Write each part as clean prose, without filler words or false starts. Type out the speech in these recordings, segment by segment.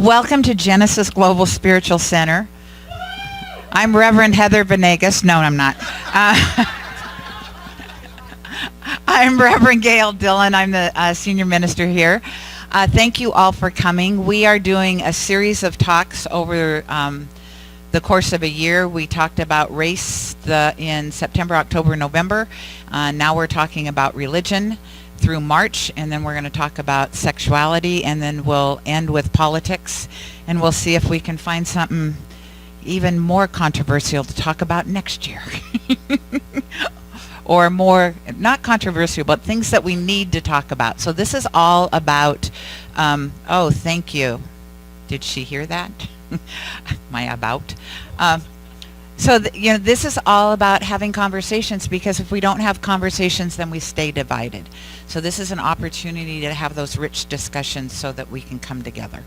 Welcome to Genesis Global Spiritual Center. I'm Reverend Heather Venegas. No, I'm not. I'm Reverend Gayle Dillon. I'm the senior minister here. Thank you all for coming. We are doing a series of talks over the course of a year. We talked about race in September, October, November. Now we're talking about religion through March, and then we're going to talk about sexuality, and then we'll end with politics, and we'll see if we can find something even more controversial to talk about next year. Or more, not controversial, but things that we need to talk about. So this is all about, oh, thank you. Did she hear that? My about. This is all about having conversations, because if we don't have conversations, then we stay divided. So this is an opportunity to have those rich discussions so that we can come together.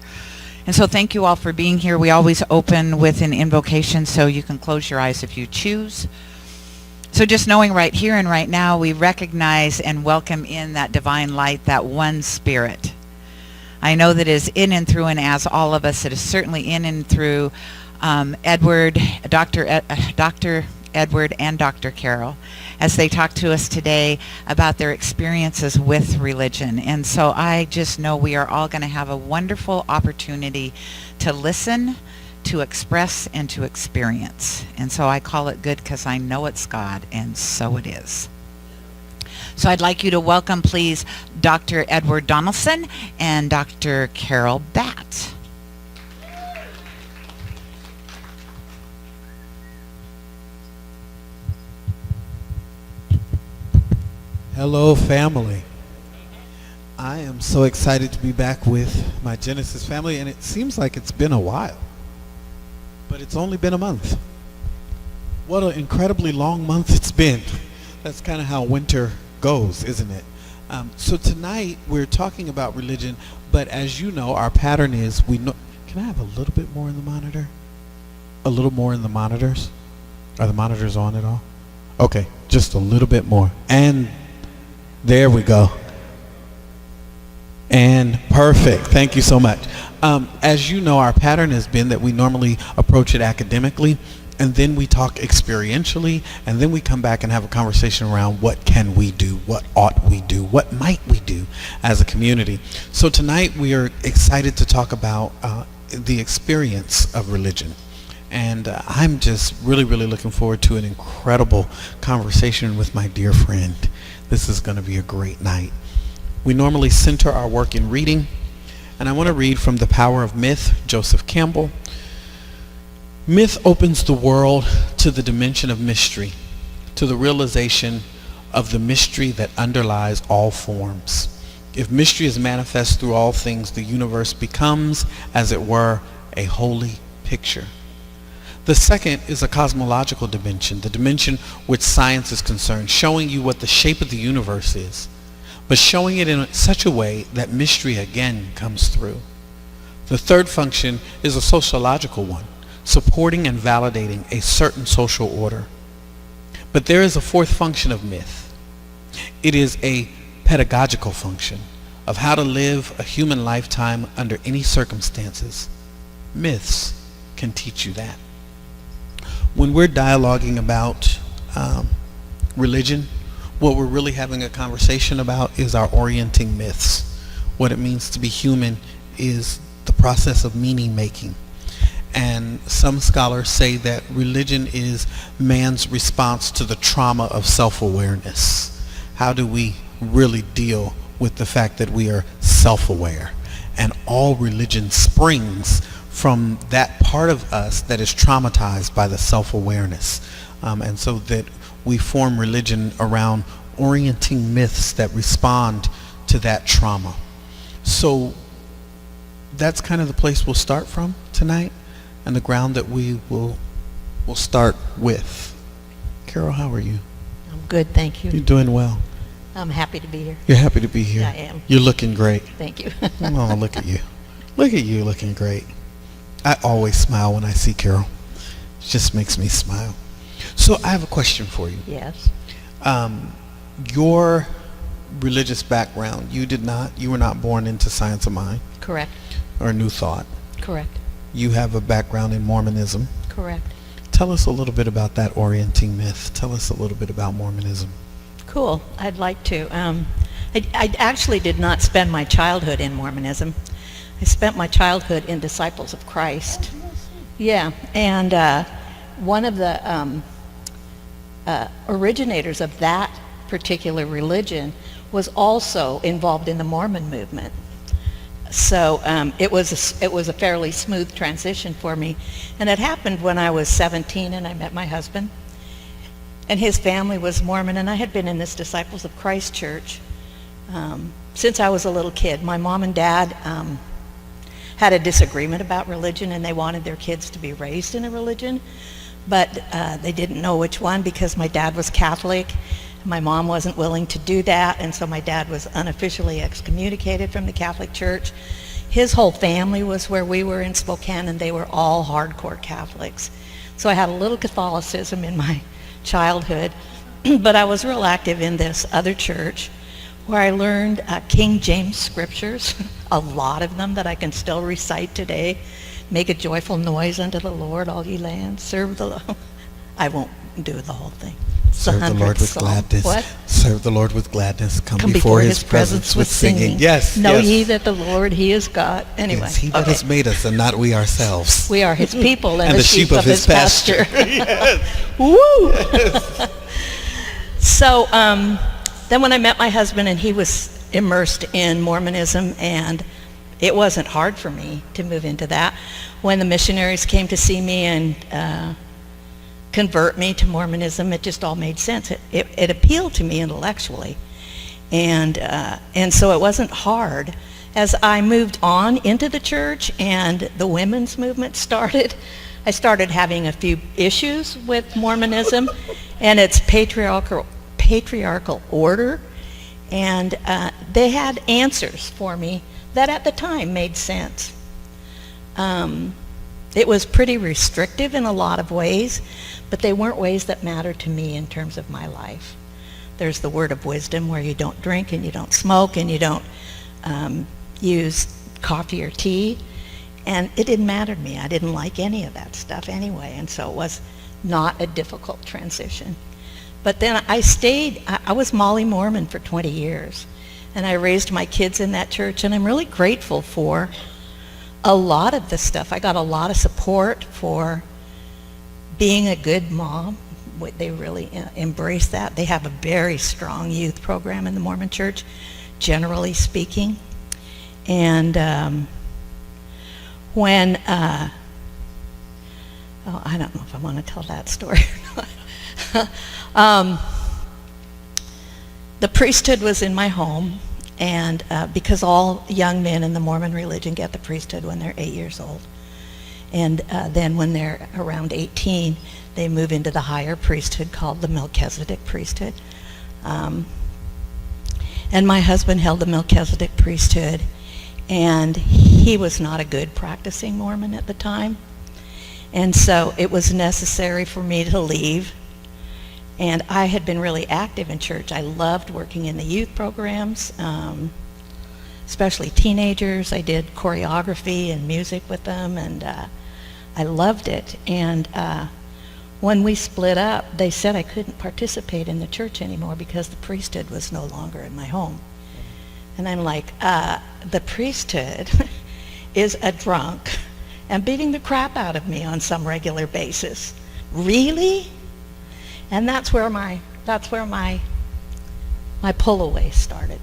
And so thank you all for being here. We always open with an invocation, so you can close your eyes if you choose. So just knowing right here and right now, we recognize and welcome in that divine light, that one spirit. I know that is in and through and as all of us. It is certainly in and through Dr. Edward and Dr. Carol, as they talk to us today about their experiences with religion. And so I just know we are all going to have a wonderful opportunity to listen, to express, and to experience. And so I call it good because I know it's God, and so it is. So I'd like you to welcome, please, Dr. Edward Donalson and Dr. Carol Batt. Hello, family. I am so excited to be back with my Genesis family, and it seems like it's been a while, but it's only been a month. What an incredibly long month it's been. That's kind of how winter goes, isn't it? So tonight we're talking about religion, but as you know, our pattern is can I have a little bit more in the monitor? A little more in the monitors? Are the monitors on at all? Okay, just a little bit more. And there we go. And perfect. Thank you so much. As you know, our pattern has been that we normally approach it academically, and then we talk experientially, and then we come back and have a conversation around what can we do, what ought we do, what might we do as a community. So tonight we are excited to talk about the experience of religion. And I'm just really looking forward to an incredible conversation with my dear friend. This is going to be a great night. We normally center our work in reading, and I want to read from The Power of Myth, Joseph Campbell. Myth opens the world to the dimension of mystery, to the realization of the mystery that underlies all forms. If mystery is manifest through all things, the universe becomes, as it were, a holy picture. The second is a cosmological dimension, the dimension which science is concerned, showing you what the shape of the universe is, but showing it in such a way that mystery again comes through. The third function is a sociological one, supporting and validating a certain social order. But there is a fourth function of myth. It is a pedagogical function of how to live a human lifetime under any circumstances. Myths can teach you that. When we're dialoguing about religion, what we're really having a conversation about is our orienting myths. What it means to be human is the process of meaning making. And some scholars say that religion is man's response to the trauma of self-awareness. How do we really deal with the fact that we are self-aware? And all religion springs from that part of us that is traumatized by the self-awareness. And so that we form religion around orienting myths that respond to that trauma. So that's kind of the place we'll start from tonight, and the ground that we will start with. Carol, how are you? I'm good, thank you. You're doing well. I'm happy to be here. You're happy to be here? Yeah, I am. You're looking great. Thank you. Oh, look at you. Look at you looking great. I always smile when I see Carol. It just makes me smile. So I have a question for you. Yes. Your religious background, you were not born into Science of Mind Correct. or New Thought. Correct. You have a background in Mormonism. Correct. Tell us a little bit about that orienting myth. Tell us a little bit about Mormonism. Cool. I'd like to. I actually did not spend my childhood in Mormonism. I spent my childhood in Disciples of Christ. Yeah, and one of the originators of that particular religion was also involved in the Mormon movement. So it was a fairly smooth transition for me, and it happened when I was 17 and I met my husband, and his family was Mormon, and I had been in this Disciples of Christ church since I was a little kid. My mom and dad had a disagreement about religion, and they wanted their kids to be raised in a religion, but they didn't know which one because my dad was Catholic. My mom wasn't willing to do that, and so my dad was unofficially excommunicated from the Catholic Church. His whole family was where we were in Spokane, and they were all hardcore Catholics. So I had a little Catholicism in my childhood, but I was real active in this other church where I learned King James scriptures, a lot of them that I can still recite today. Make a joyful noise unto the Lord, all ye lands. Serve the Lord. I won't do the whole thing. Serve the Lord with gladness. What? Serve the Lord with gladness. Come before his presence with singing. Yes. Know yes. ye that the Lord, he is God. Anyway. Yes, he that has made us and not we ourselves. We are his people and, And the sheep of his pasture. Woo! So then when I met my husband, and he was immersed in Mormonism, and it wasn't hard for me to move into that. When the missionaries came to see me and convert me to Mormonism, it just all made sense. It appealed to me intellectually, and so it wasn't hard. As I moved on into the church and the women's movement started, I started having a few issues with Mormonism and its patriarchal order, and they had answers for me that at the time made sense. It was pretty restrictive in a lot of ways, but they weren't ways that mattered to me in terms of my life. There's the word of wisdom where you don't drink and you don't smoke and you don't use coffee or tea, and it didn't matter to me. I didn't like any of that stuff anyway, and so it was not a difficult transition. But then I was Molly Mormon for 20 years, and I raised my kids in that church, and I'm really grateful for a lot of the stuff. I got a lot of support for being a good mom. They really embrace that. They have a very strong youth program in the Mormon church, generally speaking. And when, I don't know if I want to tell that story or not. The priesthood was in my home, and because all young men in the Mormon religion get the priesthood when they're 8 years old. And then when they're around 18, they move into the higher priesthood called the Melchizedek priesthood. And my husband held the Melchizedek priesthood, and he was not a good practicing Mormon at the time. And so it was necessary for me to leave. And I had been really active in church. I loved working in the youth programs, especially teenagers. I did choreography and music with them, and I loved it. And when we split up, they said I couldn't participate in the church anymore because the priesthood was no longer in my home. And I'm like, the priesthood is a drunk and beating the crap out of me on some regular basis. Really? And that's where my pull away started.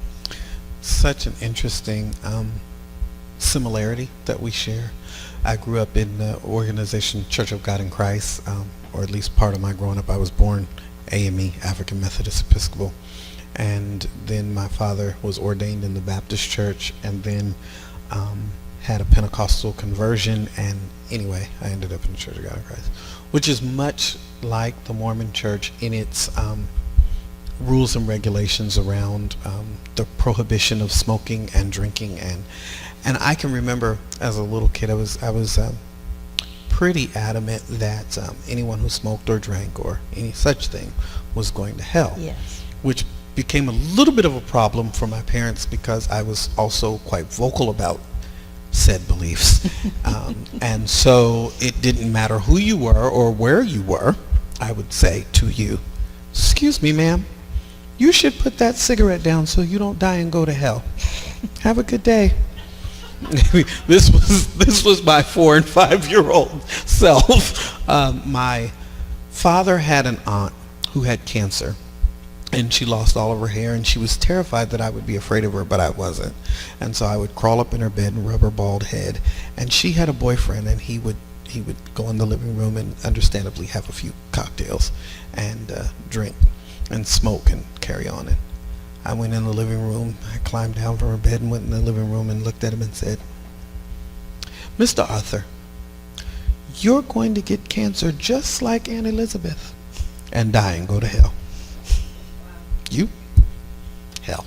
Such an interesting similarity that we share. I grew up in the organization Church of God in Christ, or at least part of my growing up. I was born AME, African Methodist Episcopal, and then my father was ordained in the Baptist church, and then had a Pentecostal conversion, and anyway, I ended up in the Church of God in Christ, which is much like the Mormon church in its rules and regulations around the prohibition of smoking and drinking, and I can remember as a little kid I was pretty adamant that anyone who smoked or drank or any such thing was going to hell. Yes. Which became a little bit of a problem for my parents because I was also quite vocal about said beliefs. And so it didn't matter who you were or where you were, I would say to you, "Excuse me, ma'am, you should put that cigarette down so you don't die and go to hell. Have a good day." This was my 4 and 5-year-old self. My father had an aunt who had cancer, and she lost all of her hair, and she was terrified that I would be afraid of her, but I wasn't. And so I would crawl up in her bed and rub her bald head. And she had a boyfriend, and he would go in the living room and understandably have a few cocktails and drink and smoke and carry on. And I went in the living room, I climbed down from her bed and went in the living room and looked at him and said, "Mr. Arthur, you're going to get cancer just like Aunt Elizabeth and die and go to hell." You? Hell.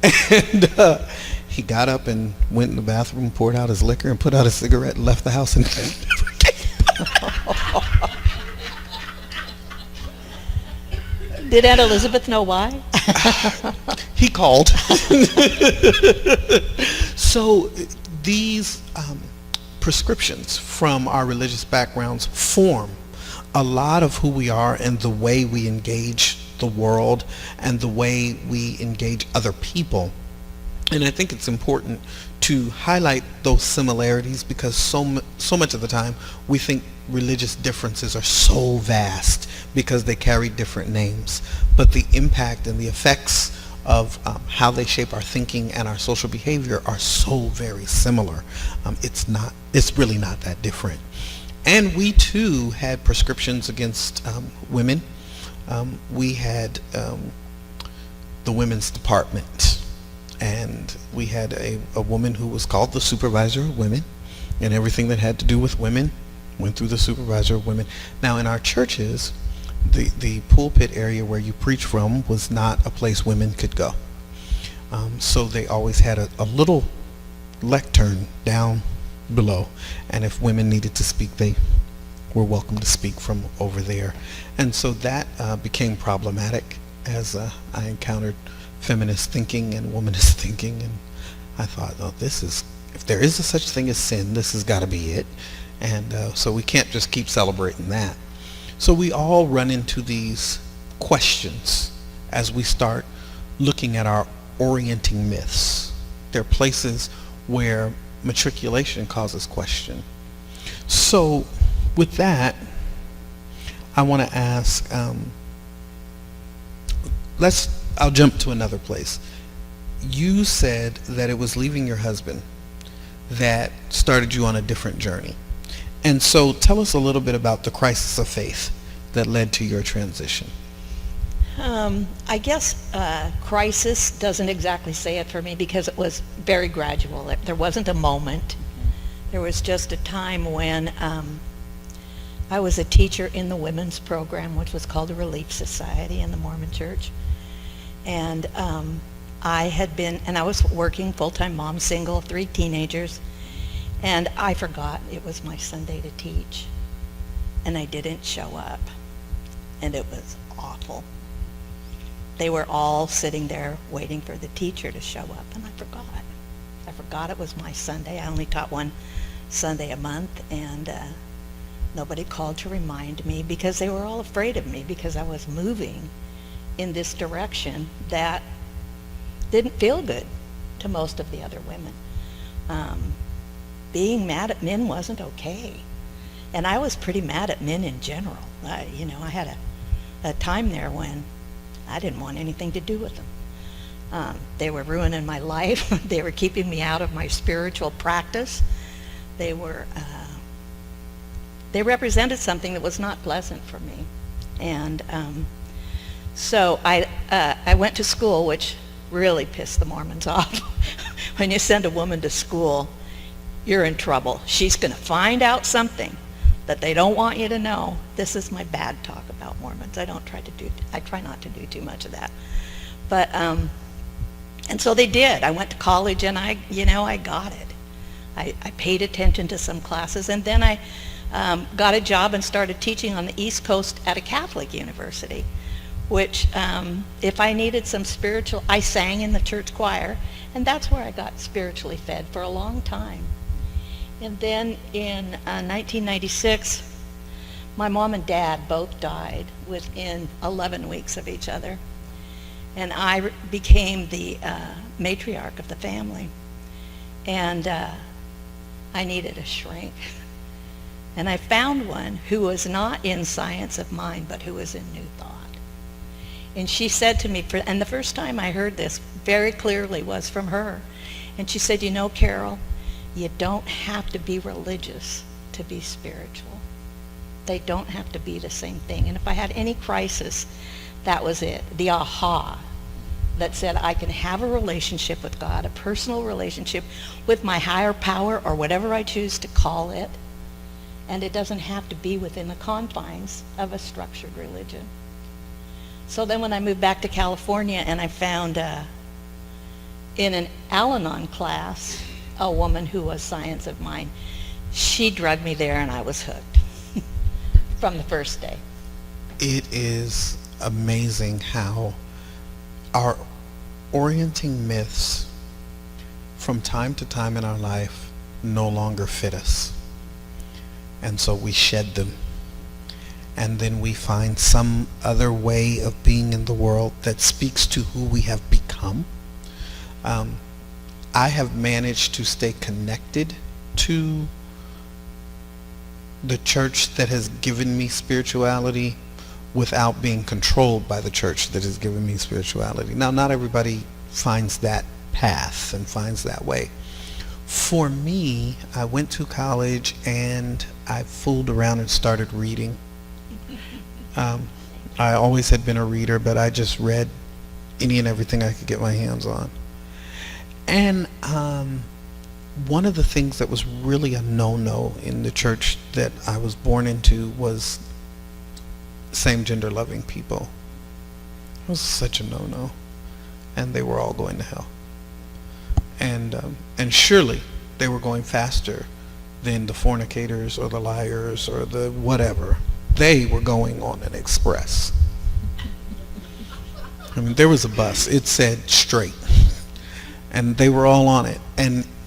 And he got up and went in the bathroom, poured out his liquor, and put out a cigarette and left the house and never came. Did Aunt Elizabeth know why? He called. So these prescriptions from our religious backgrounds form a lot of who we are and the way we engage the world and the way we engage other people. And I think it's important to highlight those similarities because so much of the time we think religious differences are so vast because they carry different names. But the impact and the effects of how they shape our thinking and our social behavior are so very similar. It's really not that different. And we too had prescriptions against women. We had the women's department, and we had a woman who was called the supervisor of women, and everything that had to do with women went through the supervisor of women. Now in our churches, the pulpit area where you preach from was not a place women could go. So they always had a little lectern down below, and if women needed to speak, they were welcome to speak from over there. And so that became problematic as I encountered feminist thinking and womanist thinking, and I thought, oh, if there is a such thing as sin, this has got to be it. And so we can't just keep celebrating that. So we all run into these questions as we start looking at our orienting myths. They're places where matriculation causes question. So with that, I want to ask, I'll jump to another place. You said that it was leaving your husband that started you on a different journey. And so tell us a little bit about the crisis of faith that led to your transition. I guess crisis doesn't exactly say it for me because it was very gradual. There wasn't a moment. There was just a time when I was a teacher in the women's program, which was called the Relief Society in the Mormon Church. And I was working full-time mom, single, 3 teenagers, and I forgot it was my Sunday to teach. And I didn't show up. And it was awful. They were all sitting there waiting for the teacher to show up, and I forgot. I forgot it was my Sunday. I only taught one Sunday a month, and nobody called to remind me because they were all afraid of me because I was moving in this direction that didn't feel good to most of the other women. Being mad at men wasn't okay. And I was pretty mad at men in general. I had a time there when I didn't want anything to do with them. They were ruining my life. They were keeping me out of my spiritual practice. They represented something that was not pleasant for me. And so I went to school, which really pissed the Mormons off. When you send a woman to school, you're in trouble. She's going to find out something that they don't want you to know. This is my bad talk about Mormons. I try not to do too much of that. But and so they did. I went to college and I got it. I paid attention to some classes, and then I got a job and started teaching on the East Coast at a Catholic university, which if I needed some spiritual, I sang in the church choir, and that's where I got spiritually fed for a long time. And then in 1996, my mom and dad both died within 11 weeks of each other. And I became the matriarch of the family. And I needed a shrink. And I found one who was not in science of mind, but who was in new thought. And she said to me, and the first time I heard this very clearly was from her. And she said, you know, Carol, you don't have to be religious to be spiritual. They don't have to be the same thing. And if I had any crisis, that was it, the aha that said I can have a relationship with God, a personal relationship with my higher power or whatever I choose to call it, and it doesn't have to be within the confines of a structured religion. So then when I moved back to California and I found in an Al-Anon class a woman who was science of mind, she drugged me there and I was hooked from the first day. It is amazing how our orienting myths from time to time in our life no longer fit us. And so we shed them. And then we find some other way of being in the world that speaks to who we have become. I have managed to stay connected to the church that has given me spirituality without being controlled by the church that has given me spirituality. Now, not everybody finds that path and finds that way. For me, I went to college and I fooled around and started reading. I always had been a reader, but I just read any and everything I could get my hands on. And one of the things that was really a no-no in the church that I was born into was same-gender loving people. It was such a no-no, and they were all going to hell. And surely they were going faster than the fornicators or the liars or the whatever. They were going on an express. I mean, there was a bus. It said straight, and they were all on it.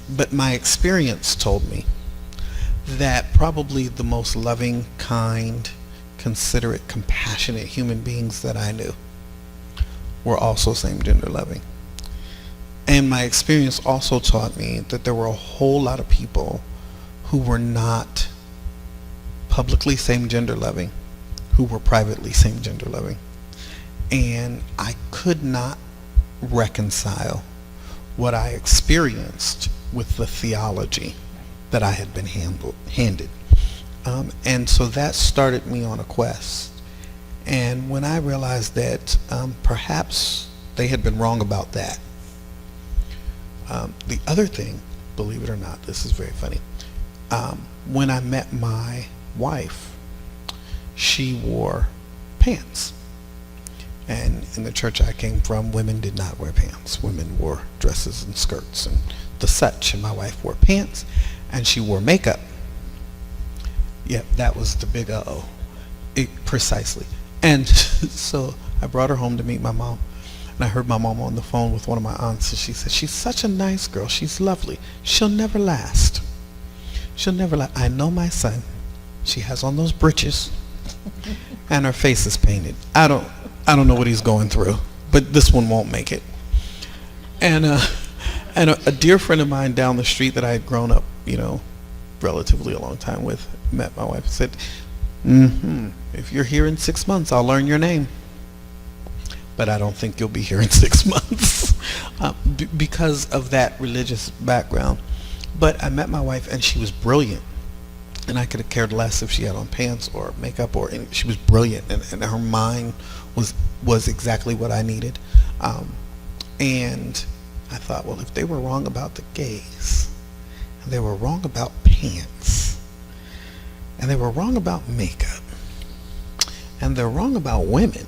But my experience told me that probably the most loving, kind, considerate, compassionate human beings that I knew were also same-gender loving. And my experience also taught me that there were a whole lot of people who were not publicly same-gender loving, who were privately same-gender loving. And I could not reconcile what I experienced with the theology that I had been handed. And so that started me on a quest. And when I realized that perhaps they had been wrong about that, the other thing, believe it or not, this is very funny, when I met my wife, she wore pants. And in the church I came from, women did not wear pants. Women wore dresses and skirts and the such. And my wife wore pants, and she wore makeup. Yep, that was the big uh-oh. Precisely. And so I brought her home to meet my mom. And I heard my mom on the phone with one of my aunts, and she said, she's such a nice girl. She's lovely. She'll never last. She'll never last. I know my son. She has on those breeches, and her face is painted. I don't know what he's going through, but this one won't make it. And a dear friend of mine down the street that I had grown up, relatively a long time with, met my wife and said, if you're here in 6 months, I'll learn your name. But I don't think you'll be here in 6 months because of that religious background. But I met my wife, and she was brilliant. And I could have cared less if she had on pants or makeup or anything. She was brilliant, and her mind was exactly what I needed. And I thought, well, if they were wrong about the gays, and they were wrong about pants, and they were wrong about makeup, and they're wrong about women,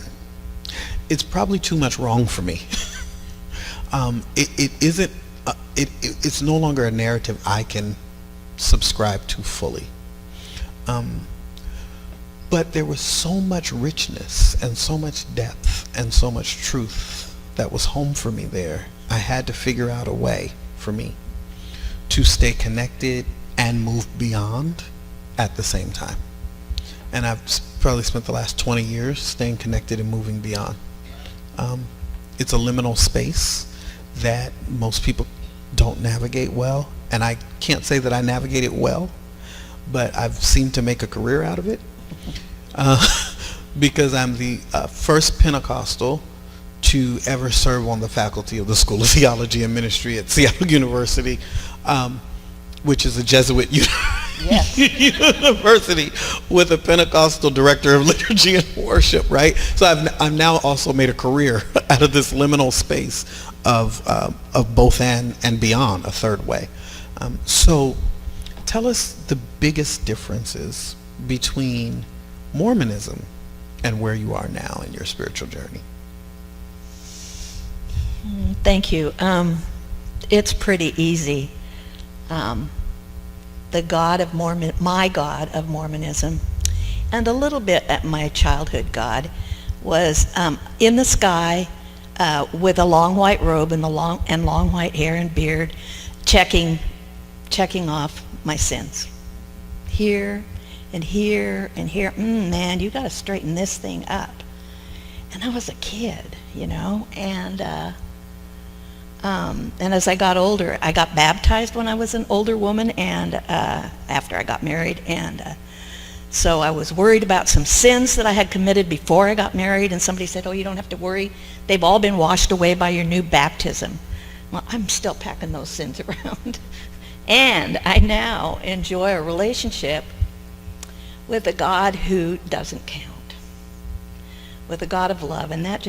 it's probably too much wrong for me. It's no longer a narrative I can subscribe to fully. But there was so much richness and so much depth and so much truth that was home for me there. I had to figure out a way for me to stay connected and move beyond at the same time. And I've probably spent the last 20 years staying connected and moving beyond. It's a liminal space that most people don't navigate well, and I can't say that I navigate it well, but I've seemed to make a career out of it because I'm the first Pentecostal to ever serve on the faculty of the School of Theology and Ministry at Seattle University, which is a Jesuit university with a Pentecostal director of liturgy and worship, right? So I've now also made a career out of this liminal space of both and beyond, a third way. So tell us the biggest differences between Mormonism and where you are now in your spiritual journey. Thank you. It's pretty easy. The God of Mormon, my God of Mormonism, and a little bit at my childhood God, was in the sky with a long white robe and long white hair and beard, checking off my sins. Here and here and here. Man, you got to straighten this thing up. And I was a kid, and as I got older, I got baptized when I was an older woman, and after I got married, and so I was worried about some sins that I had committed before I got married, and somebody said, "Oh, you don't have to worry. They've all been washed away by your new baptism." Well, I'm still packing those sins around. And I now enjoy a relationship with a God who doesn't count, with a God of love, and that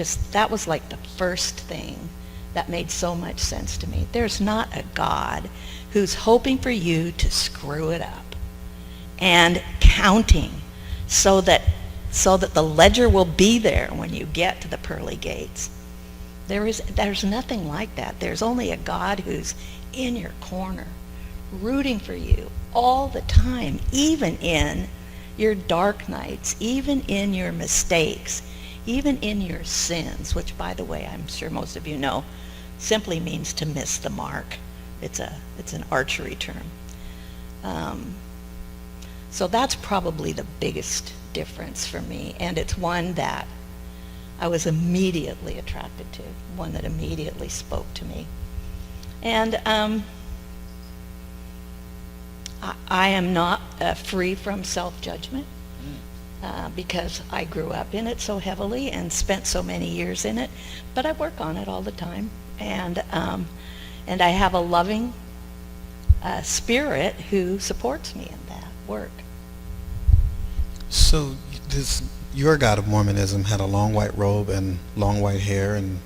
was like the first thing that made so much sense to me. There's not a God who's hoping for you to screw it up and counting so that the ledger will be there when you get to the pearly gates. There's nothing like that. There's only a God who's in your corner, rooting for you all the time, even in your dark nights, even in your mistakes, even in your sins, which, by the way, I'm sure most of you know, simply means to miss the mark. It's an archery term. So that's probably the biggest difference for me, and it's one that I was immediately attracted to, one that immediately spoke to me. And I am not free from self-judgment because I grew up in it so heavily and spent so many years in it, but I work on it all the time. And I have a loving spirit who supports me in that work. So your God of Mormonism had a long white robe and long white hair, and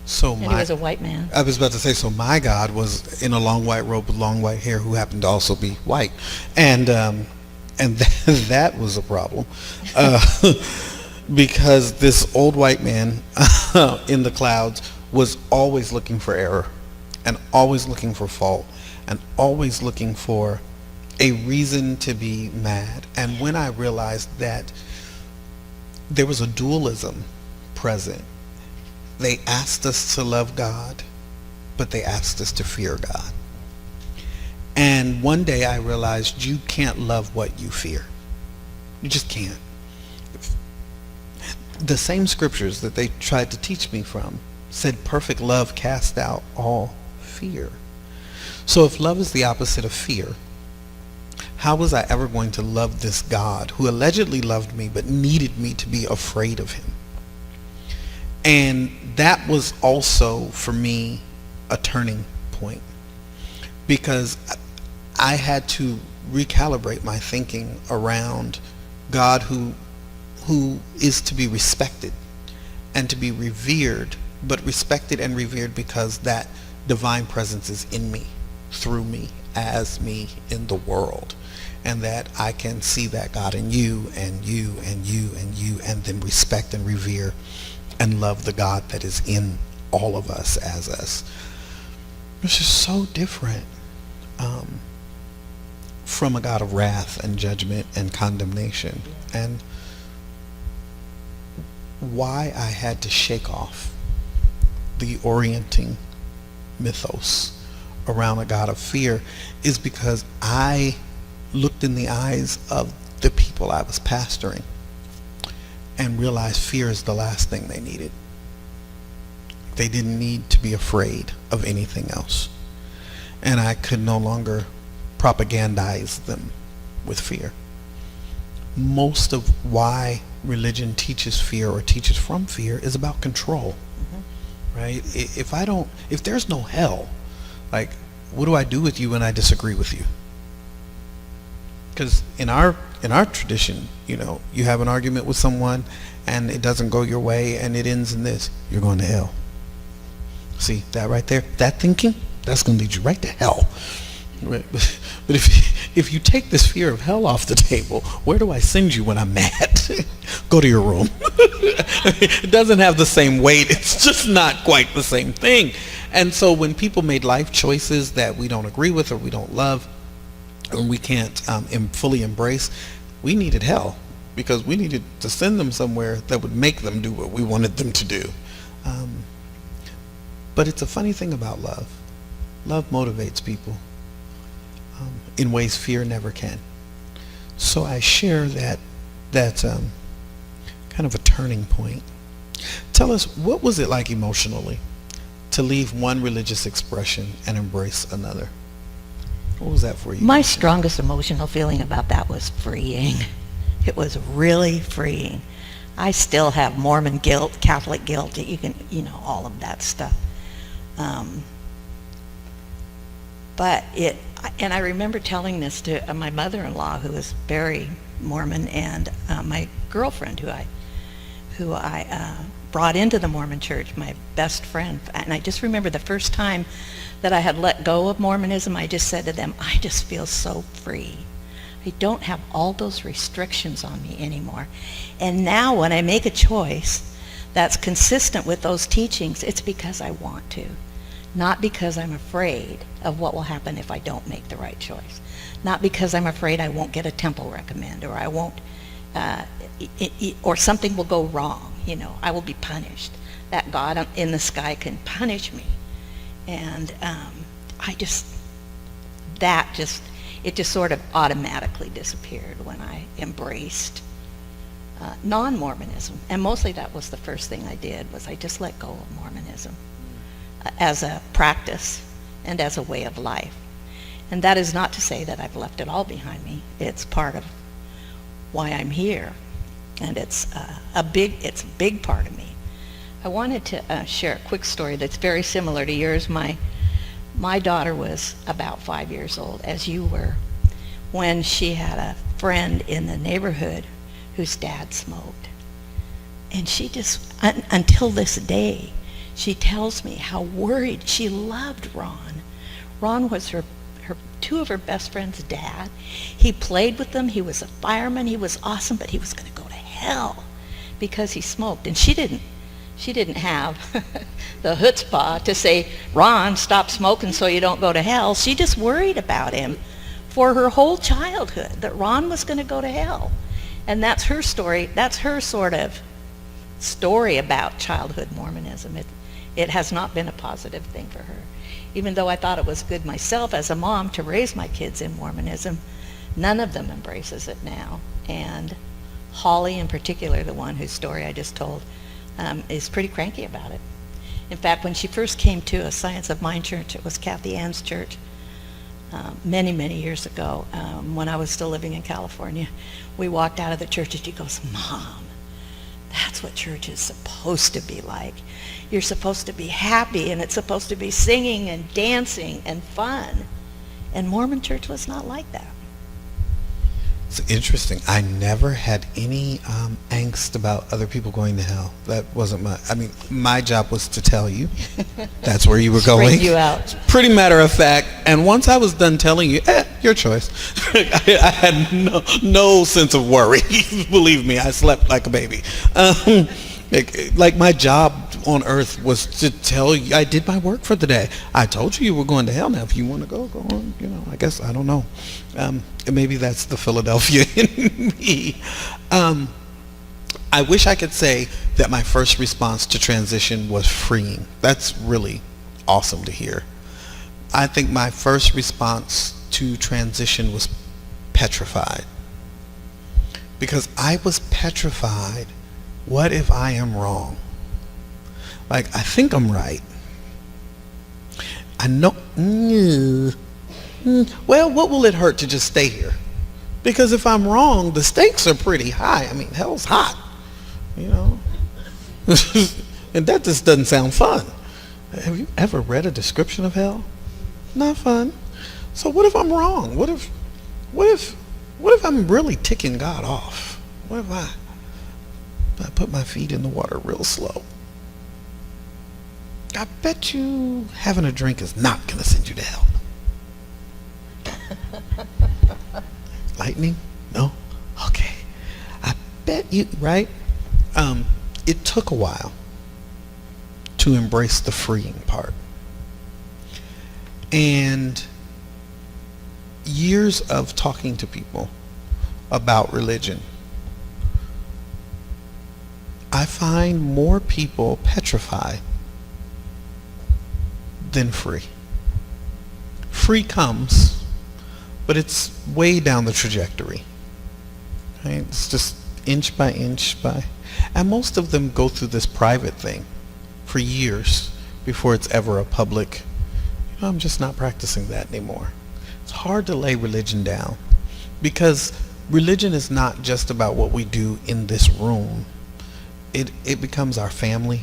so he was a white man. I was about to say, so my God was in a long white robe with long white hair who happened to also be white, and that was a problem because this old white man in the clouds was always looking for error and always looking for fault and always looking for a reason to be mad. And when I realized that there was a dualism present, they asked us to love God, but they asked us to fear God. And one day I realized you can't love what you fear. You just can't. The same scriptures that they tried to teach me from said perfect love casts out all fear. So if love is the opposite of fear, how was I ever going to love this God who allegedly loved me but needed me to be afraid of him? And that was also, for me, a turning point, because I had to recalibrate my thinking around God who is to be respected and to be revered, but respected and revered because that divine presence is in me, through me, as me in the world, and that I can see that God in you and you and you and you, and then respect and revere and love the God that is in all of us as us. It's just so different from a God of wrath and judgment and condemnation. And why I had to shake off the orienting mythos around a God of fear is because I looked in the eyes of the people I was pastoring and realized fear is the last thing they needed. They didn't need to be afraid of anything else. And I could no longer propagandize them with fear. Most of why religion teaches fear or teaches from fear is about control. Right? If there's no hell, like, what do I do with you when I disagree with you? Because in our tradition, you have an argument with someone and it doesn't go your way and it ends in this: you're going to hell. See that right there? That thinking, that's going to lead you right to hell. Right? But if you take this fear of hell off the table, where do I send you when I'm mad? Go to your room. It doesn't have the same weight. It's just not quite the same thing. And so when people made life choices that we don't agree with or we don't love, and we can't fully embrace, we needed hell, because we needed to send them somewhere that would make them do what we wanted them to do. But it's a funny thing about love. Love motivates people in ways fear never can. So I share that kind of a turning point. Tell us, what was it like emotionally to leave one religious expression and embrace another? What was that for you? My strongest emotional feeling about that was freeing. It was really freeing. I still have Mormon guilt, Catholic guilt, all of that stuff. And I remember telling this to my mother-in-law, who was very Mormon, and my girlfriend, who I brought into the Mormon church, my best friend. And I just remember the first time that I had let go of Mormonism, I just said to them, I just feel so free. I don't have all those restrictions on me anymore. And now when I make a choice that's consistent with those teachings, it's because I want to, not because I'm afraid of what will happen if I don't make the right choice, not because I'm afraid I won't get a temple recommend, or I won't, or something will go wrong. I will be punished. That God in the sky can punish me. And it just sort of automatically disappeared when I embraced non-Mormonism. And mostly that was the first thing I did, was I just let go of Mormonism as a practice and as a way of life. And that is not to say that I've left it all behind me. It's part of why I'm here. And it's a big part of me. I wanted to share a quick story that's very similar to yours. My daughter was about 5 years old, as you were, when she had a friend in the neighborhood whose dad smoked. And she just, until this day, she tells me how worried. She loved Ron. Ron was two of her best friends' dad. He played with them. He was a fireman. He was awesome, but he was going to go to hell because he smoked. And she didn't have the chutzpah to say, Ron, stop smoking so you don't go to hell. She just worried about him for her whole childhood, that Ron was going to go to hell. And that's her story. That's her sort of story about childhood Mormonism. It has not been a positive thing for her. Even though I thought it was good myself as a mom to raise my kids in Mormonism, none of them embraces it now. And Holly in particular, the one whose story I just told, is pretty cranky about it. In fact, when she first came to a Science of Mind church, it was Kathy Ann's church, many, many years ago, when I was still living in California. We walked out of the church and she goes, Mom, that's what church is supposed to be like. You're supposed to be happy, and it's supposed to be singing and dancing and fun. And Mormon church was not like that. It's interesting. I never had any angst about other people going to hell. That wasn't my job was to tell you that's where you were going. Bring you out. Pretty matter of fact. And once I was done telling you, your choice. I had no sense of worry. Believe me, I slept like a baby. Like my job on earth was to tell you I did my work for the day. I told you were going to hell. Now, if you want to go on. I guess, I don't know. Maybe that's the Philadelphia in me. I wish I could say that my first response to transition was freeing. That's really awesome to hear. I think my first response to transition was petrified. Because I was petrified. What if I am wrong? Like, I think I'm right. I know. Well, what will it hurt to just stay here? Because if I'm wrong, the stakes are pretty high. I mean, hell's hot, and that just doesn't sound fun. Have you ever read a description of hell? Not fun. So what if I'm wrong? What if I'm really ticking God off? What if I put my feet in the water real slow? I bet you having a drink is not going to send you to hell. Lightning? No? Okay. I bet you, right? It took a while to embrace the freeing part. And years of talking to people about religion, I find more people petrified than free. Free comes, but it's way down the trajectory. Right? It's just inch by inch and most of them go through this private thing for years before it's ever a public, I'm just not practicing that anymore. It's hard to lay religion down because religion is not just about what we do in this room. It becomes our family.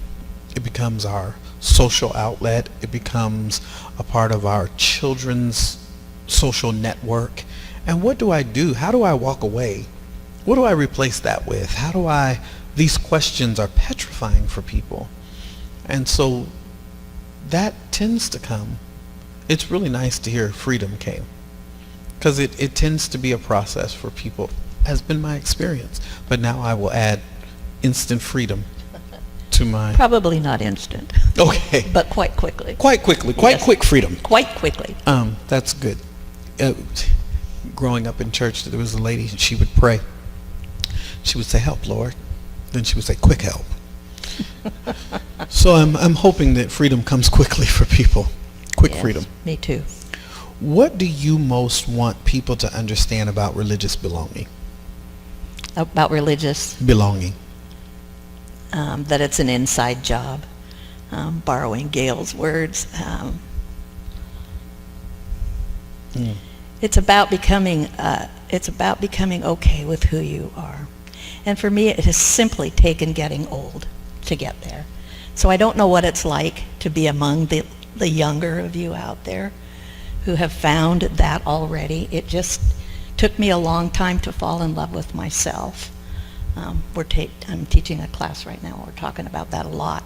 It becomes our social outlet. It becomes a part of our children's social network. And what do I do? How do I walk away? What do I replace that with? These questions are petrifying for people. And so that tends to come. It's really nice to hear freedom came, because it tends to be a process for people, has been my experience. But now I will add instant freedom to my... Probably not instant. Okay. But quite quickly. Quite Yes. quick freedom. Quite quickly. That's good. Growing up in church, there was a lady, and she would pray. She would say, "Help, Lord." Then she would say, "Quick help." So I'm hoping that freedom comes quickly for people. Quick Yes, freedom. Me too. What do you most want people to understand about religious belonging? About religious, Belonging. that it's an inside job. Borrowing Gayle's words. It's about becoming okay with who you are. And for me, it has simply taken getting old to get there. So I don't know what it's like to be among the younger of you out there who have found that already. It just took me a long time to fall in love with myself. I'm teaching a class right now. We're talking about that a lot.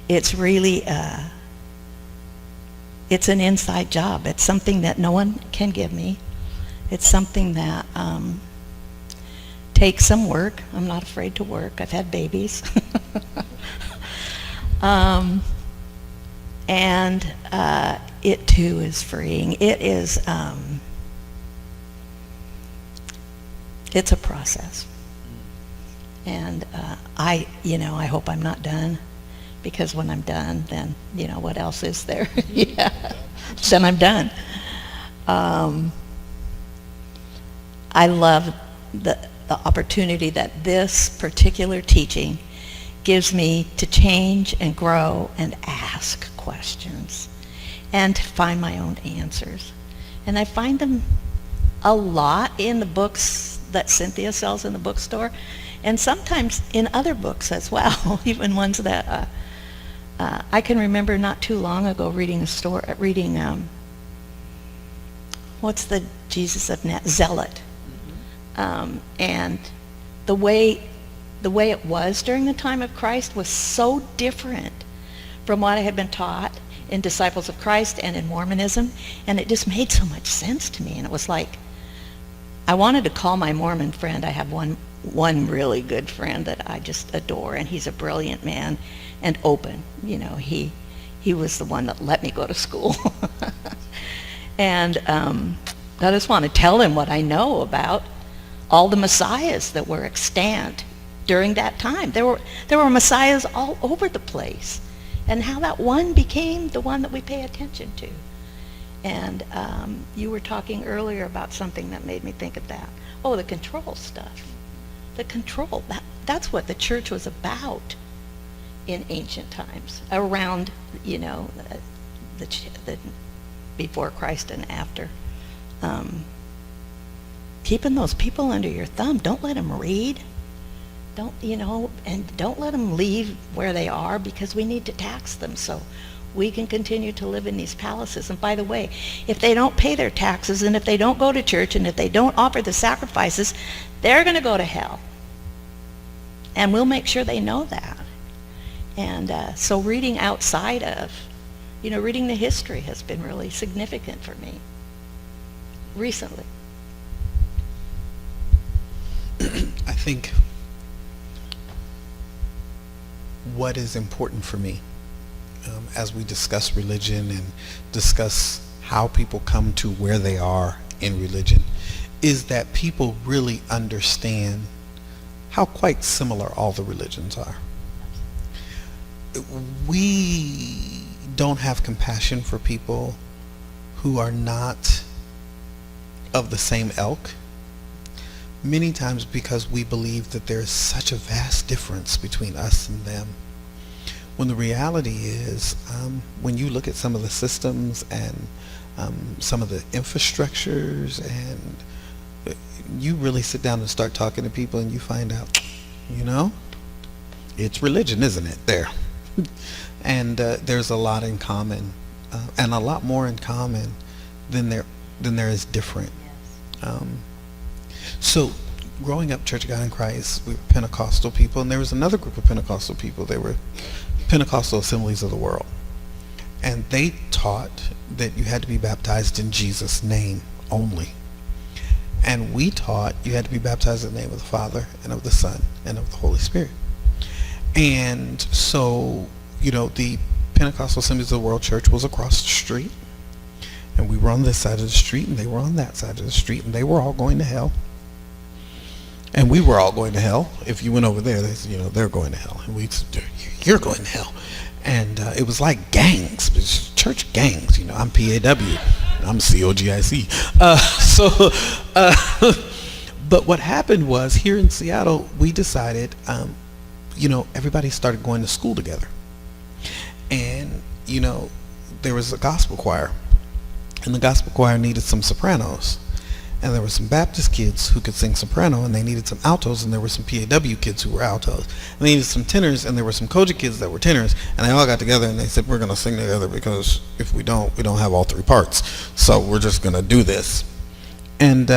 It's really, it's an inside job. It's something that no one can give me. It's something that takes some work. I'm not afraid to work. I've had babies. And it too is freeing. It is, it's a process. And I hope I'm not done, because when I'm done, then, what else is there? Yeah, then I'm done. I love the opportunity that this particular teaching gives me to change and grow and ask questions and to find my own answers. And I find them a lot in the books that Cynthia sells in the bookstore, and sometimes in other books as well, even ones that I can remember not too long ago reading what's the Jesus of Zealot. And the way it was during the time of Christ was so different from what I had been taught in Disciples of Christ and in Mormonism, and it just made so much sense to me. And it was like, I wanted to call my Mormon friend. I have one really good friend that I just adore, and he's a brilliant man and open. You know, he was the one that let me go to school. And I just want to tell him what I know about all the messiahs that were extant during that time. There were messiahs all over the place, and how that one became the one that we pay attention to. And you were talking earlier about something that made me think of that. Oh, the control stuff. The control. That's what the church was about in ancient times, around, you know, the before Christ and after. Keeping those people under your thumb. Don't let them read. Don't let them leave where they are, because we need to tax them so we can continue to live in these palaces. And by the way, if they don't pay their taxes, and if they don't go to church, and if they don't offer the sacrifices, they're going to go to hell. And we'll make sure they know that. And so reading outside of, reading the history has been really significant for me recently. I think what is important for me as we discuss religion and discuss how people come to where they are in religion is that people really understand how quite similar all the religions are. We don't have compassion for people who are not of the same ilk, many times because we believe that there is such a vast difference between us and them. When the reality is, when you look at some of the systems and some of the infrastructures, and you really sit down and start talking to people, and you find out, it's religion, isn't it? There. And there's a lot in common, and a lot more in common than there is different. So growing up, Church of God in Christ, we were Pentecostal people, and there was another group of Pentecostal people. They were Pentecostal Assemblies of the World, and they taught that you had to be baptized in Jesus' name only. And we taught you had to be baptized in the name of the Father and of the Son and of the Holy Spirit. And so, the Pentecostal Assemblies of the World Church was across the street, and we were on this side of the street, and they were on that side of the street, and they were all going to hell. And we were all going to hell. If you went over there, they said, they're going to hell. And we said, you're going to hell. And it was like gangs, church gangs. I'm PAW. I'm COGIC. But what happened was, here in Seattle, we decided, everybody started going to school together. And, there was a gospel choir. And the gospel choir needed some sopranos. And there were some Baptist kids who could sing soprano, and they needed some altos, and there were some PAW kids who were altos. And they needed some tenors, and there were some Koji kids that were tenors, and they all got together and they said, we're going to sing together, because if we don't have all three parts. So we're just going to do this. And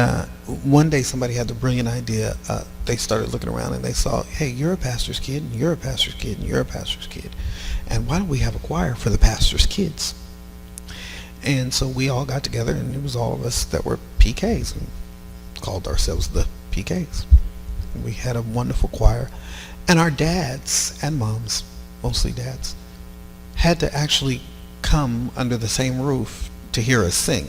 one day somebody had the brilliant idea. They started looking around, and they saw, hey, you're a pastor's kid, and you're a pastor's kid, and you're a pastor's kid. And why don't we have a choir for the pastor's kids? And so we all got together, and it was all of us that were PKs, and called ourselves the PKs. And we had a wonderful choir. And our dads and moms, mostly dads, had to actually come under the same roof to hear us sing.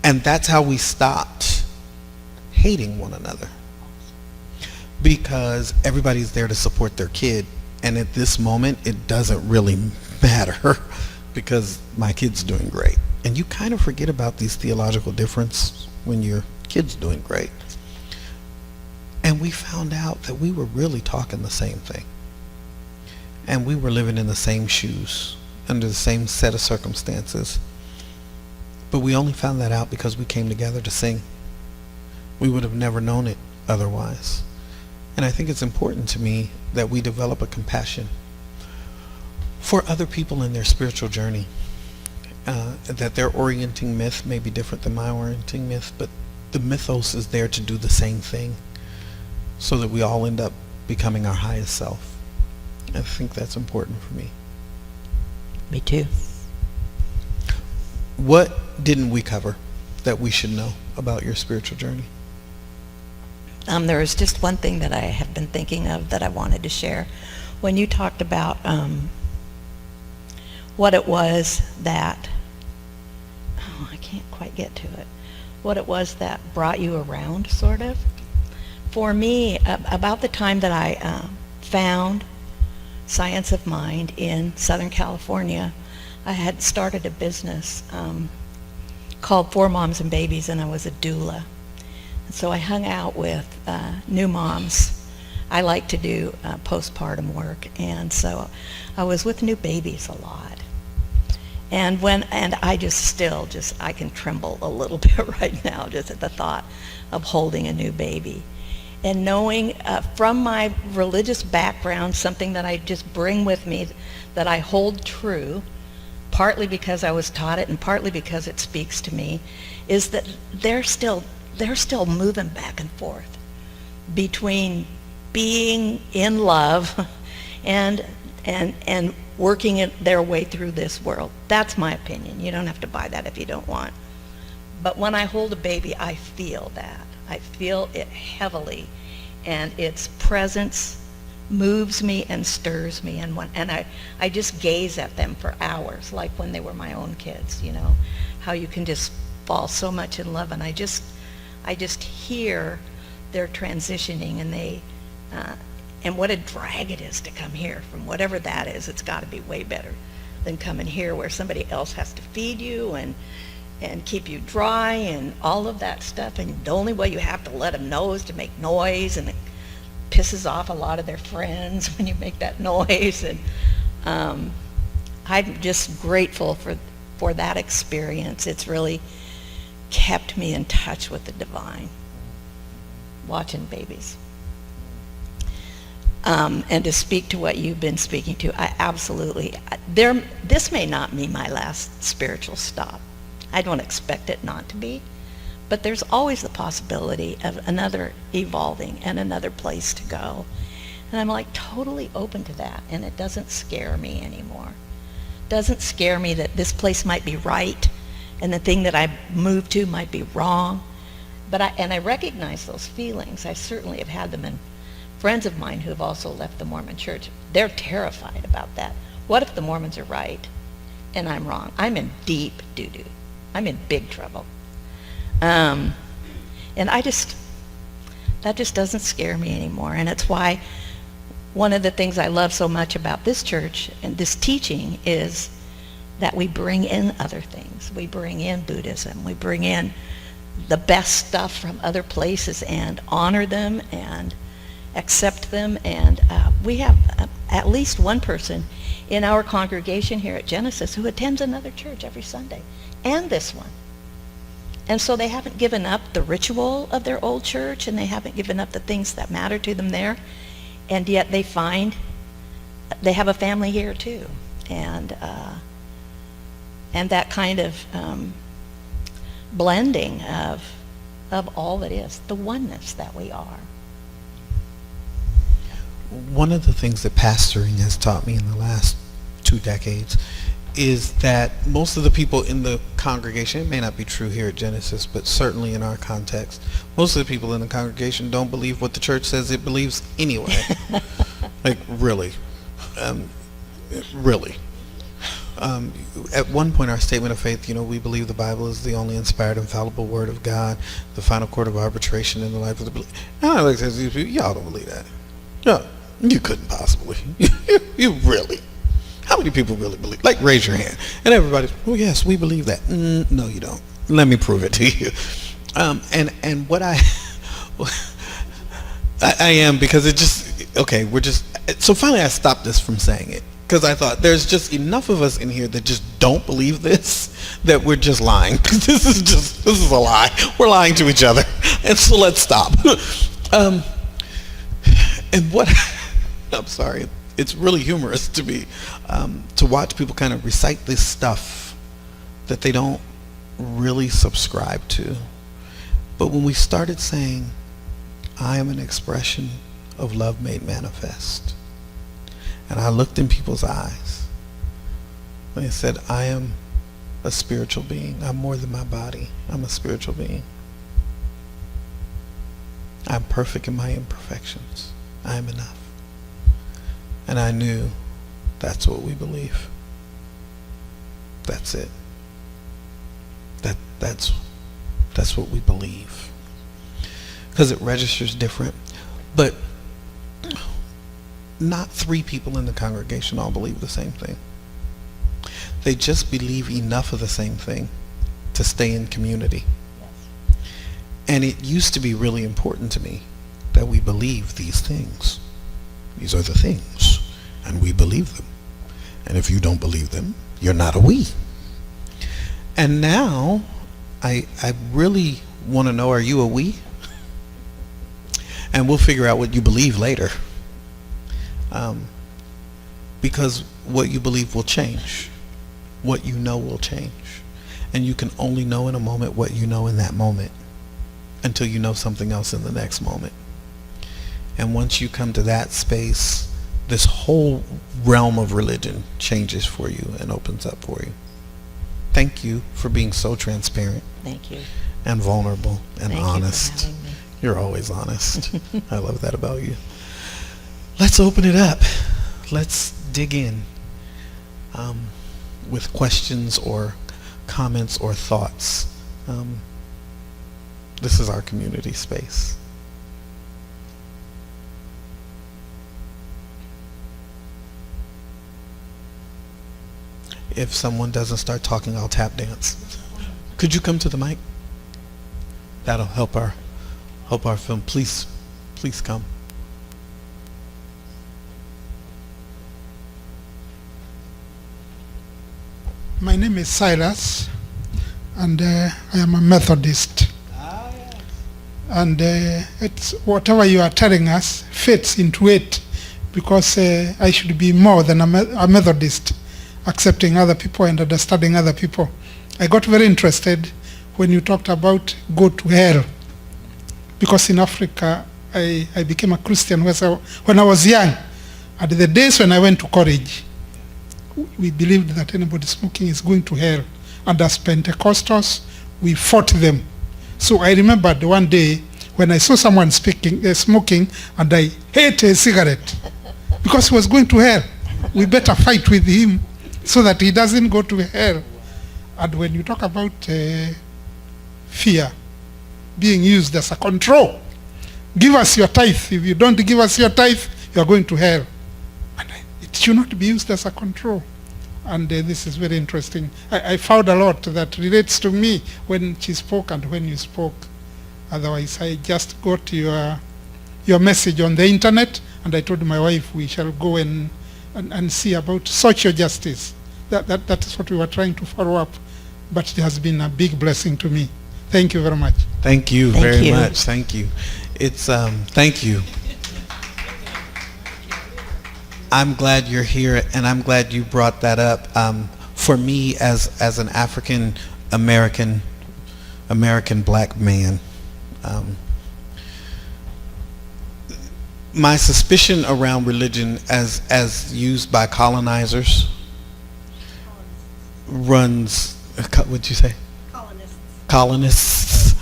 And that's how we stopped hating one another, because everybody's there to support their kid. And at this moment, it doesn't really matter, because my kid's doing great. And you kind of forget about these theological differences when your kid's doing great. And we found out that we were really talking the same thing. And we were living in the same shoes, under the same set of circumstances. But we only found that out because we came together to sing. We would have never known it otherwise. And I think it's important to me that we develop a compassion for other people in their spiritual journey. That their orienting myth may be different than my orienting myth, but the mythos is there to do the same thing, so that we all end up becoming our highest self. I think that's important for me. Me too. What didn't we cover? that we should know about your spiritual journey? There was just one thing that I have been thinking of that I wanted to share. When you talked about what it was that, I can't quite get to it, what it was that brought you around, sort of. For me, about the time that I found Science of Mind in Southern California, I had started a business called For Moms and Babies, and I was a doula. And so I hung out with new moms. I like to do postpartum work, and so I was with new babies a lot. And I I can tremble a little bit right now just at the thought of holding a new baby. And knowing from my religious background, something that I just bring with me that I hold true, partly because I was taught it and partly because it speaks to me, is that they're still moving back and forth between being in love and working their way through this world. That's my opinion. You don't have to buy that if you don't want. But when I hold a baby, I feel that. I feel it heavily, and its presence moves me and stirs me, and I just gaze at them for hours, like when they were my own kids, how you can just fall so much in love, and I just hear their transitioning, and what a drag it is to come here from whatever that is. It's got to be way better than coming here where somebody else has to feed you and keep you dry and all of that stuff, and the only way you have to let them know is to make noise, and it pisses off a lot of their friends when you make that noise. And I'm just grateful for that experience. It's really kept me in touch with the divine, watching babies. And to speak to what you've been speaking to, this may not be my last spiritual stop. I don't expect it not to be, but there's always the possibility of another evolving and another place to go. And I'm like totally open to that, and it doesn't scare me anymore. It doesn't scare me that this place might be right and the thing that I moved to might be wrong. But I recognize those feelings. I certainly have had them in friends of mine who have also left the Mormon church. They're terrified about that. What if the Mormons are right and I'm wrong? I'm in deep doo-doo. I'm in big trouble. And that just doesn't scare me anymore. And it's why one of the things I love so much about this church and this teaching is that we bring in other things. We bring in Buddhism. We bring in the best stuff from other places and honor them and accept them. And we have at least one person in our congregation here at Genesis who attends another church every Sunday, and this one. And so they haven't given up the ritual of their old church, and they haven't given up the things that matter to them there, and yet they find they have a family here too. And that kind of blending of all that is, the oneness that we are. One of the things that pastoring has taught me in the last 2 decades is that most of the people in the congregation, it may not be true here at Genesis, but certainly in our context, most of the people in the congregation don't believe what the church says it believes anyway. Like, really. Really. At one point, our statement of faith, we believe the Bible is the only inspired, infallible word of God, the final court of arbitration in the life of the believer. And I look at these people, y'all don't believe that. No, you couldn't possibly. You really. How many people really believe? Like, raise your hand. And everybody's, oh yes, we believe that. No, you don't. Let me prove it to you. And what I am, because it just, okay, so finally I stopped this from saying it. Because I thought there's just enough of us in here that just don't believe this, that we're just lying. Because this is a lie. We're lying to each other. And so let's stop. And what, I'm sorry, it's really humorous to me to watch people kind of recite this stuff that they don't really subscribe to. But when we started saying, I am an expression of love made manifest, and I looked in people's eyes and I said, I am a spiritual being. I'm more than my body. I'm a spiritual being. I'm perfect in my imperfections. I am enough. And I knew that's what we believe. That's it. That's what we believe. Because it registers different. But not 3 people in the congregation all believe the same thing. They just believe enough of the same thing to stay in community. And it used to be really important to me that we believe these things. These are the things, and we believe them. And if you don't believe them, you're not a we. And now, I really want to know, are you a we? And we'll figure out what you believe later. Because what you believe will change. What you know will change. And you can only know in a moment what you know in that moment, until you know something else in the next moment. And once you come to that space, this whole realm of religion changes for you and opens up for you. Thank you for being so transparent. Thank you. And vulnerable and Thank honest. you for having me. You're always honest. I love that about you. Let's open it up. Let's dig in with questions or comments or thoughts. This is our community space. If someone doesn't start talking, I'll tap dance. Could you come to the mic? That'll help our film. Please come. My name is Silas, and I am a Methodist. And it's whatever you are telling us fits into it, because I should be more than a Methodist, accepting other people and understanding other people. I got very interested when you talked about go to hell, because in Africa I became a Christian when I was young. At the days when I went to college, we believed that anybody smoking is going to hell, and as Pentecostals we fought them. So I remembered one day when I saw someone smoking, and I hate a cigarette because he was going to hell. We better fight with him so that he doesn't go to hell. And when you talk about fear being used as a control, give us your tithe. If you don't give us your tithe, you are going to hell. And it should not be used as a control. And this is very interesting. I found a lot that relates to me when she spoke and when you spoke. Otherwise, I just got your message on the internet, and I told my wife we shall go and see about social justice. That is what we were trying to follow up. But it has been a big blessing to me. Thank you very much. Thank you Thank very you. much. Thank you. It's thank you. I'm glad you're here, and I'm glad you brought that up. For me, as an African American black man, my suspicion around religion as used by colonizers runs. What'd you say? Colonists.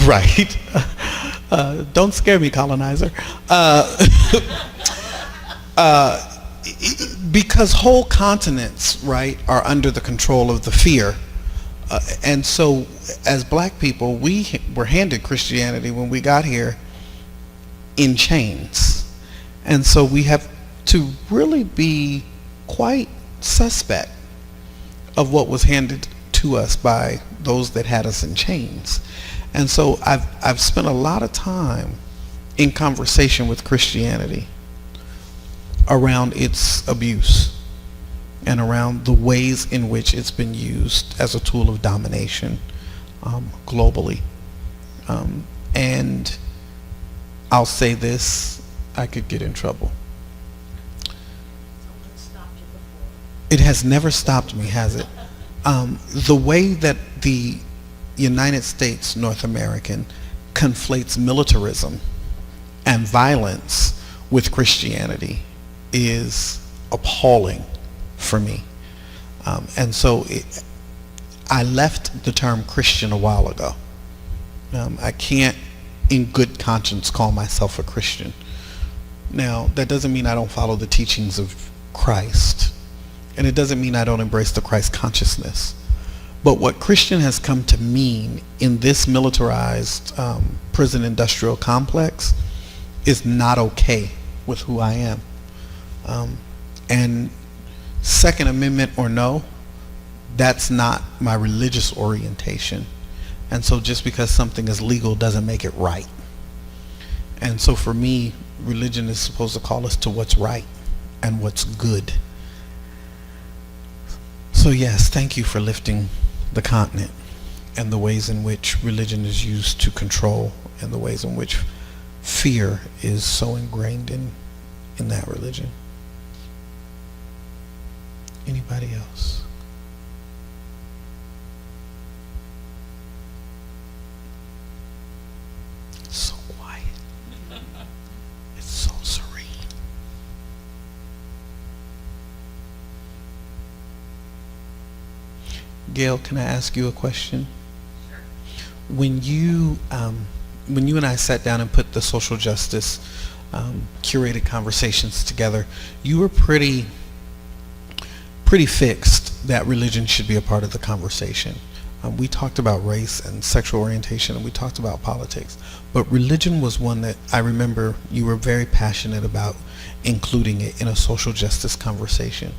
Right. Don't scare me, colonizer. Because whole continents, right, are under the control of the fear. And so as black people, we were handed Christianity when we got here in chains. And so we have to really be quite suspect of what was handed to us by those that had us in chains. And so I've spent a lot of time in conversation with Christianity around its abuse and around the ways in which it's been used as a tool of domination globally. And I'll say this, I could get in trouble. It has never stopped me, has it? The way that the United States, North American, conflates militarism and violence with Christianity is appalling for me. And so I left the term Christian a while ago. I can't in good conscience call myself a Christian. Now, that doesn't mean I don't follow the teachings of Christ, and it doesn't mean I don't embrace the Christ consciousness. But what Christian has come to mean in this militarized prison industrial complex is not okay with who I am. And Second Amendment or no, that's not my religious orientation. And so just because something is legal doesn't make it right. And so for me, religion is supposed to call us to what's right and what's good. So yes, thank you for lifting the continent and the ways in which religion is used to control and the ways in which fear is so ingrained in that religion. Anybody else? So quiet. It's so serene. Gayle, can I ask you a question? Sure. When you and I sat down and put the social justice curated conversations together, you were pretty fixed that religion should be a part of the conversation. We talked about race and sexual orientation, and we talked about politics, but religion was one that I remember you were very passionate about including it in a social justice conversation.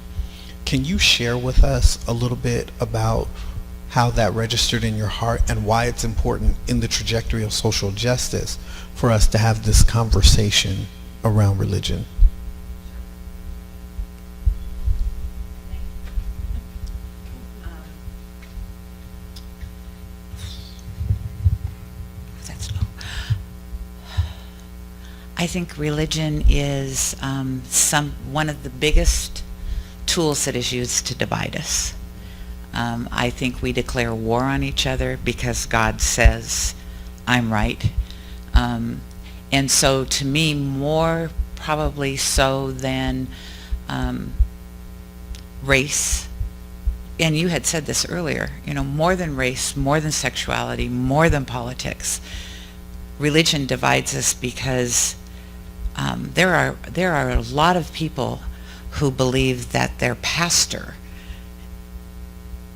Can you share with us a little bit about how that registered in your heart and why it's important in the trajectory of social justice for us to have this conversation around religion? I think religion is one of the biggest tools that is used to divide us. I think we declare war on each other because God says, I'm right. And so to me, more probably so than race, and you had said this earlier, more than race, more than sexuality, more than politics, religion divides us because there are a lot of people who believe that their pastor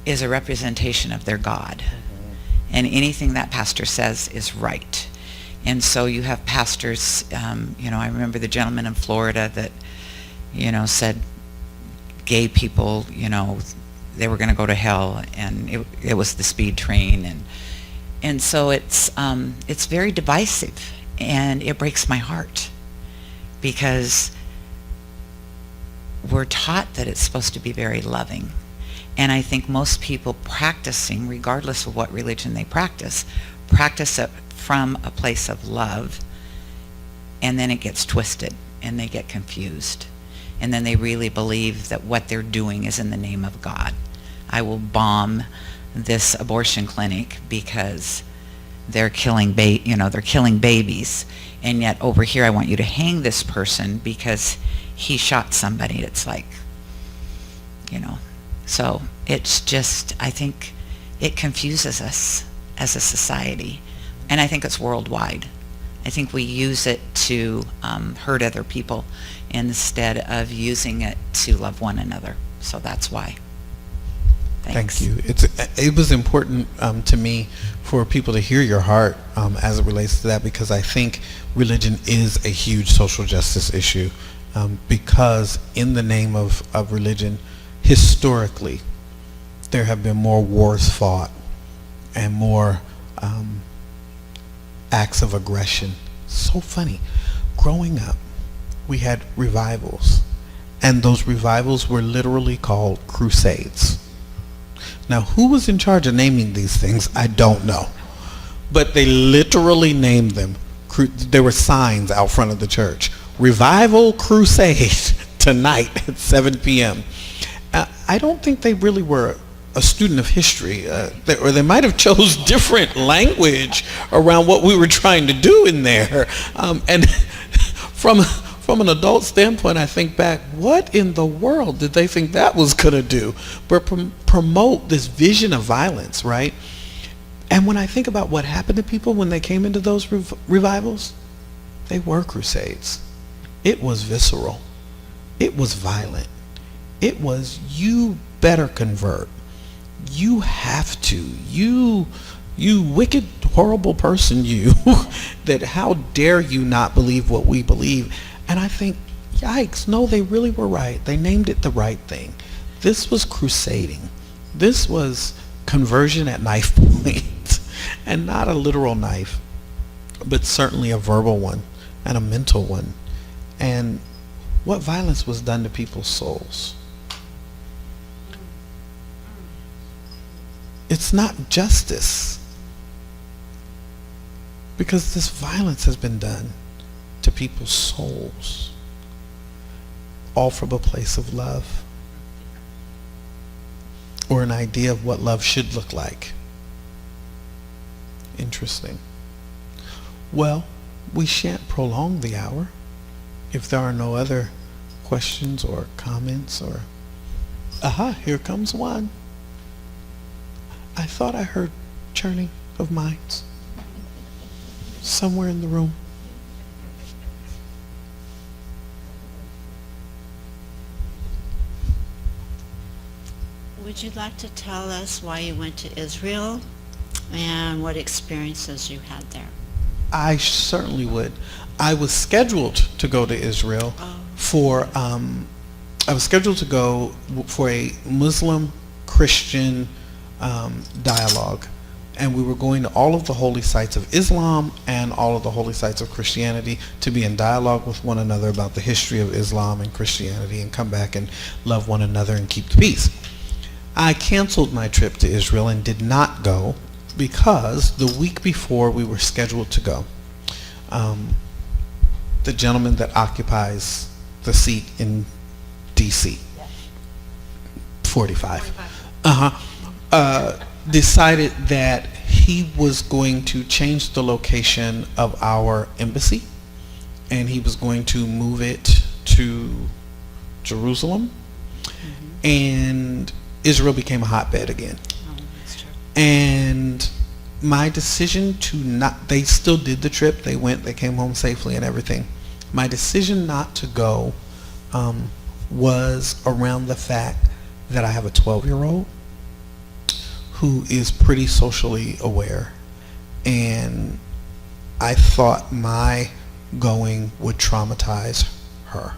is a representation of their God, and anything that pastor says is right. And so you have pastors, I remember the gentleman in Florida that, said gay people, they were going to go to hell, and it was the speed train, and so it's very divisive, and it breaks my heart. Because we're taught that it's supposed to be very loving. And I think most people practicing, regardless of what religion they practice it from a place of love, and then it gets twisted, and they get confused. And then they really believe that what they're doing is in the name of God. I will bomb this abortion clinic because they're killing babies. And yet over here I want you to hang this person because he shot somebody. It's like, so it's just, I think it confuses us as a society. And I think it's worldwide. I think we use it to hurt other people instead of using it to love one another. So that's why. Thanks. Thank you. It was important to me for people to hear your heart as it relates to that, because I think religion is a huge social justice issue, because in the name of religion, historically, there have been more wars fought and more acts of aggression. So funny. Growing up, we had revivals, and those revivals were literally called crusades. Now, who was in charge of naming these things? I don't know. But they literally named them. There were signs out front of the church. Revival Crusade tonight at 7 p.m. I don't think they really were a student of history, or they might have chose different language around what we were trying to do in there. And from from an adult standpoint, I think back, what in the world did they think that was going to do? But promote this vision of violence, right? And when I think about what happened to people when they came into those revivals, they were crusades. It was visceral. It was violent. It was, you better convert. You have to. You wicked, horrible person, you, that how dare you not believe what we believe? And I think, yikes, no, they really were right. They named it the right thing. This was crusading. This was conversion at knife point, and not a literal knife, but certainly a verbal one and a mental one. And what violence was done to people's souls. It's not justice, because this violence has been done to people's souls, all from a place of love, or an idea of what love should look like. Interesting. Well, we shan't prolong the hour. If there are no other questions or comments or... Aha, here comes one. I thought I heard churning of minds somewhere in the room. Would you like to tell us why you went to Israel and what experiences you had there? I certainly would. I was scheduled to go to Israel for I was scheduled to go for a Muslim Christian dialogue, and we were going to all of the holy sites of Islam and all of the holy sites of Christianity to be in dialogue with one another about the history of Islam and Christianity, and come back and love one another and keep the peace. I canceled my trip to Israel and did not go because the week before we were scheduled to go, the gentleman that occupies the seat in DC, 45, decided that he was going to change the location of our embassy, and he was going to move it to Jerusalem, and Israel became a hotbed again. That's true. And my decision to not, they still did the trip, they went, they came home safely and everything. My decision not to go was around the fact that I have a 12-year-old who is pretty socially aware, and I thought my going would traumatize her.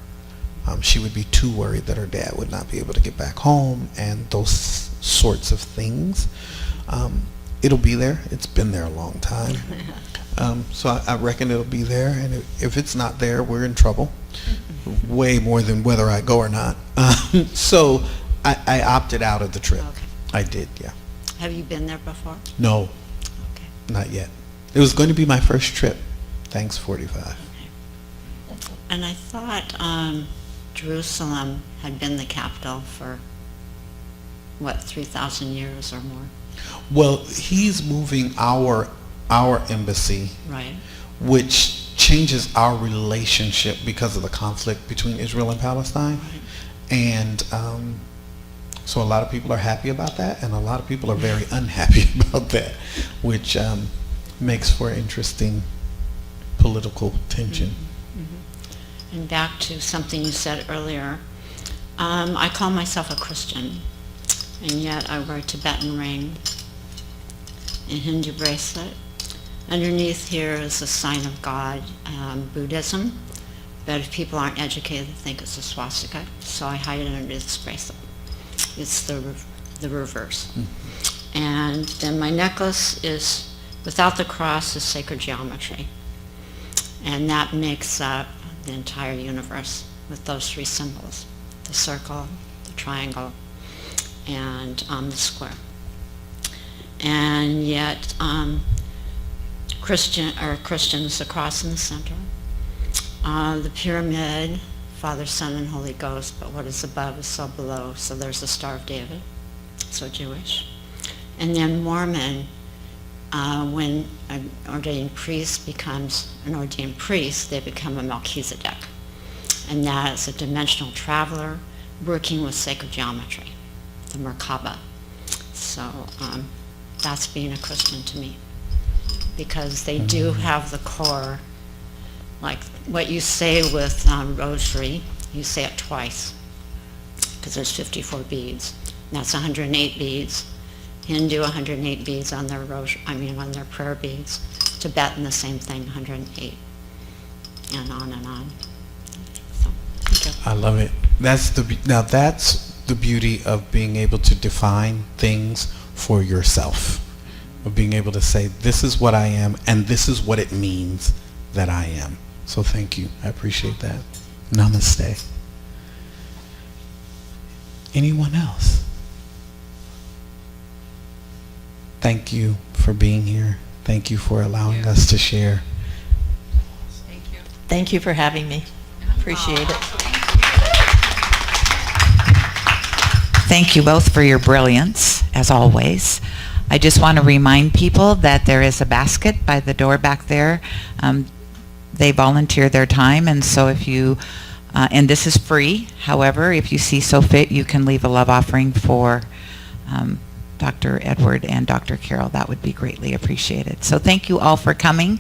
She would be too worried that her dad would not be able to get back home, and those sorts of things. It'll be there. It's been there a long time. So I reckon it'll be there, and if it's not there, we're in trouble. Way more than whether I go or not. So I opted out of the trip. Okay. I did, yeah. Have you been there before? No, Okay. not yet. It was going to be my first trip. Thanks, 45. And I thought Jerusalem had been the capital for, 3,000 years or more? Well, he's moving our embassy, Right. which changes our relationship because of the conflict between Israel and Palestine. And so a lot of people are happy about that, and a lot of people are very unhappy about that, which makes for interesting political tension. And back to something you said earlier, I call myself a Christian, and yet I wear a Tibetan ring, a Hindu bracelet. Underneath here is a sign of God, Buddhism, but if people aren't educated, they think it's a swastika, so I hide it under this bracelet. It's the reverse. And then my necklace is, without the cross, is sacred geometry, and that makes up the entire universe with those three symbols: the circle, the triangle, and the square. And yet Christians, the cross in the center, the pyramid, Father, Son, and Holy Ghost, but what is above is so below, so there's the Star of David, so Jewish. And then Mormon, when an ordained priest becomes an ordained priest, they become a Melchizedek. and that is a dimensional traveler working with sacred geometry, the Merkaba. So that's being a Christian to me, because they do have the core, like what you say with rosary, you say it twice, because there's 54 beads. And that's 108 beads. Hindu 108 beads on their on their prayer beads. Tibetan the same thing, 108, and on. So, thank you. I love it. That's the beauty of being able to define things for yourself, of being able to say, this is what I am, and this is what it means that I am. So thank you. I appreciate that. Namaste. Anyone else? Thank you for being here. Thank you for allowing us to share. Thank you for having me. Appreciate it. Thank you both for your brilliance, as always. I just want to remind people that there is a basket by the door back there. They volunteer their time, and so if you, and this is free, however, if you see so fit, you can leave a love offering for Dr. Edward and Dr. Carol. That would be greatly appreciated. So thank you all for coming.